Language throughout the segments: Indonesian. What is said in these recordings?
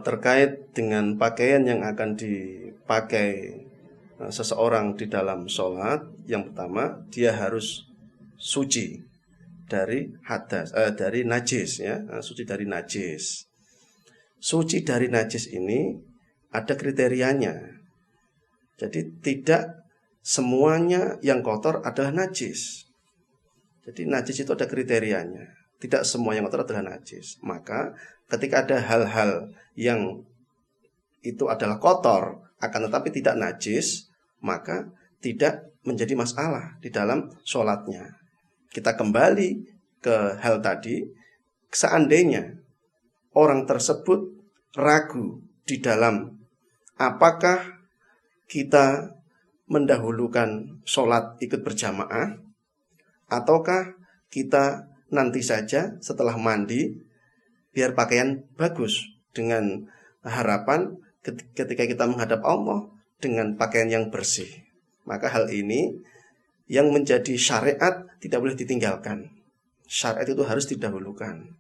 terkait dengan pakaian yang akan dipakai seseorang di dalam sholat. Yang pertama, dia harus suci dari hadas, dari najis ya, suci dari najis. Suci dari najis ini ada kriterianya. Jadi tidak semuanya yang kotor adalah najis. Jadi najis itu ada kriterianya. Tidak semua yang kotor adalah najis. Maka ketika ada hal-hal yang itu adalah kotor akan tetapi tidak najis, maka tidak menjadi masalah di dalam sholatnya. Kita kembali ke hal tadi. Seandainya orang tersebut ragu di dalam apakah kita mendahulukan sholat ikut berjamaah ataukah kita nanti saja setelah mandi biar pakaian bagus, dengan harapan ketika kita menghadap Allah dengan pakaian yang bersih. Maka hal ini yang menjadi syariat tidak boleh ditinggalkan. Syariat itu harus didahulukan.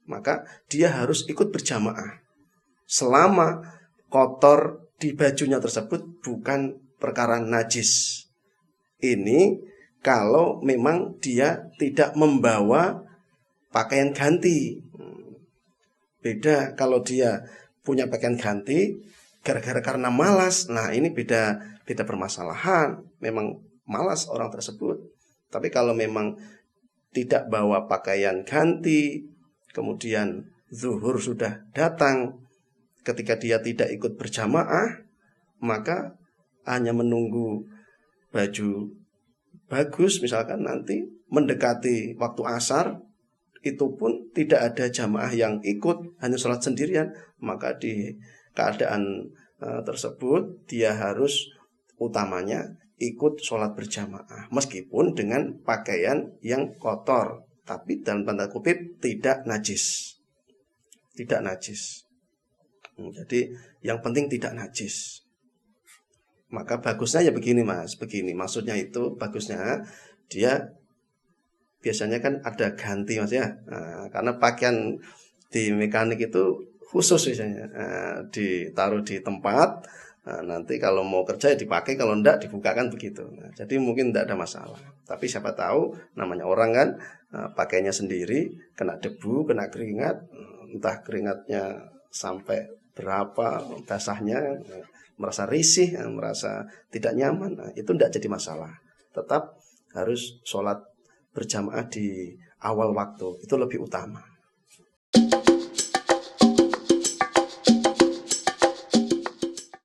Maka dia harus ikut berjamaah selama kotor di bajunya tersebut bukan perkara najis. Ini kalau memang dia tidak membawa pakaian ganti. Beda kalau dia punya pakaian ganti karena malas. Nah, ini beda permasalahan. Memang malas orang tersebut. Tapi kalau memang tidak bawa pakaian ganti, kemudian zuhur sudah datang, ketika dia tidak ikut berjamaah, maka hanya menunggu baju bagus, misalkan nanti mendekati waktu asar, itu pun tidak ada jamaah yang ikut, hanya sholat sendirian. Maka di keadaan tersebut dia harus utamanya ikut sholat berjamaah, meskipun dengan pakaian yang kotor, tapi dalam tanda kutip tidak najis. Tidak najis. Jadi yang penting tidak najis. Maka bagusnya ya begini mas, begini. Maksudnya itu bagusnya dia biasanya kan ada ganti mas ya. Nah, karena pakaian di mekanik itu khusus biasanya, ditaruh di tempat. Nah, nanti kalau mau kerja ya dipakai, kalau enggak dibukakan begitu. Nah, jadi mungkin enggak ada masalah. Tapi siapa tahu namanya orang kan pakainya sendiri, kena debu, kena keringat, entah keringatnya sampai berapa basahnya, merasa risih, merasa tidak nyaman, nah, itu tidak jadi masalah. Tetap harus sholat berjamaah di awal waktu, itu lebih utama.